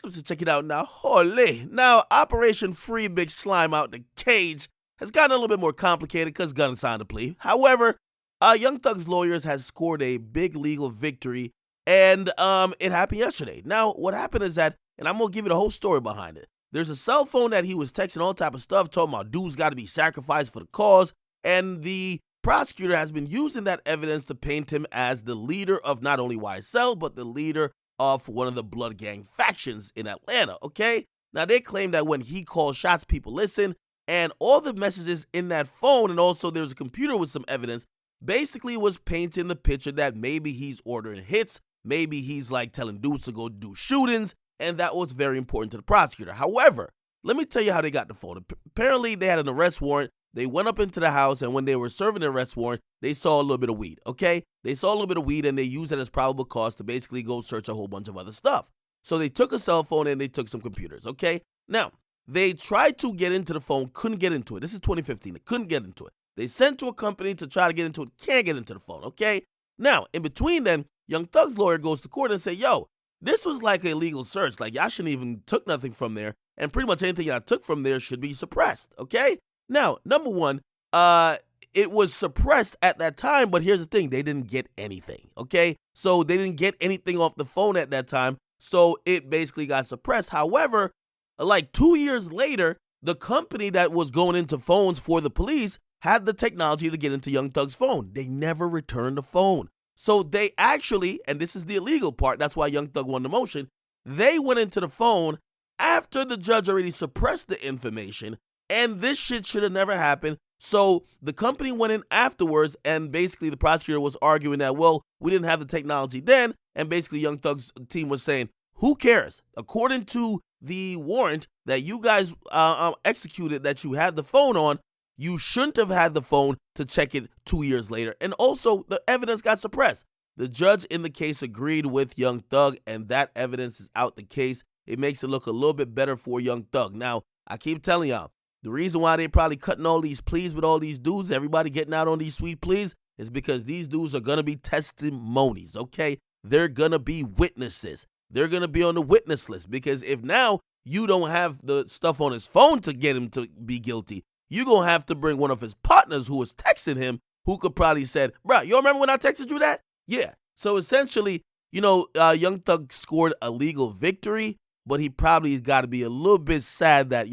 So check it out now. Holy. Now, Operation Free Big Slime Out the Cage has gotten a little bit more complicated because Gunna signed a plea. However, Young Thug's lawyers has scored a big legal victory, and it happened yesterday. Now, what happened is that, and I'm going to give you the whole story behind it. There's a cell phone that he was texting all type of stuff, talking about dudes got to be sacrificed for the cause, and the prosecutor has been using that evidence to paint him as the leader of not only YSL, but the leader of one of the blood gang factions in Atlanta, okay? Now, they claim that when he calls shots, people listen, and all the messages in that phone, and also there's a computer with some evidence, basically was painting the picture that maybe he's ordering hits, maybe he's like telling dudes to go do shootings, and that was very important to the prosecutor. However, let me tell you how they got the phone. Apparently, they had an arrest warrant. They went up into the house, and when they were serving the arrest warrant, they saw a little bit of weed, okay? They saw a little bit of weed, and they used it as probable cause to basically go search a whole bunch of other stuff. So they took a cell phone, and they took some computers, okay? Now, they tried to get into the phone, couldn't get into it. This is 2015. They couldn't get into it. They sent to a company to try to get into it, can't get into the phone, okay? Now, in between then, Young Thug's lawyer goes to court and say, yo, this was like an illegal search. Like, y'all shouldn't even took nothing from there, and pretty much anything y'all took from there should be suppressed, okay? Now, number one, it was suppressed at that time, but here's the thing. They didn't get anything, okay? So they didn't get anything off the phone at that time, so it basically got suppressed. However, like 2 years later, the company that was going into phones for the police had the technology to get into Young Thug's phone. They never returned the phone. So they actually, and this is the illegal part, that's why Young Thug won the motion, they went into the phone after the judge already suppressed the information, and this shit should have never happened. So the company went in afterwards, and basically the prosecutor was arguing that, well, we didn't have the technology then, and basically Young Thug's team was saying, who cares? According to the warrant that you guys executed that you had the phone on, you shouldn't have had the phone to check it 2 years later. And also, the evidence got suppressed. The judge in the case agreed with Young Thug, and that evidence is out the case. It makes it look a little bit better for Young Thug. Now, I keep telling y'all, the reason why they probably cutting all these pleas with all these dudes, everybody getting out on these sweet pleas, is because these dudes are going to be testimonies, okay? They're going to be witnesses. They're going to be on the witness list, because if now you don't have the stuff on his phone to get him to be guilty, you're going to have to bring one of his partners who was texting him, who could probably said, bro, you remember when I texted you that? Yeah. So essentially, Young Thug scored a legal victory, but he probably has got to be a little bit sad that,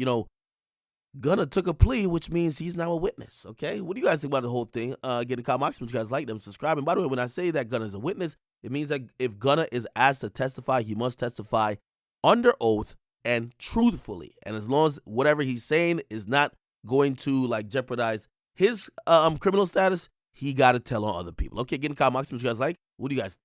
Gunna took a plea, which means he's now a witness, okay? What do you guys think about the whole thing? Get a comment box, but you guys like them, subscribe. And by the way, when I say that Gunna is a witness, it means that if Gunna is asked to testify, he must testify under oath and truthfully. And as long as whatever he's saying is not going to jeopardize his criminal status, he got to tell on other people. Okay, get in the comment box, what you guys like. What do you guys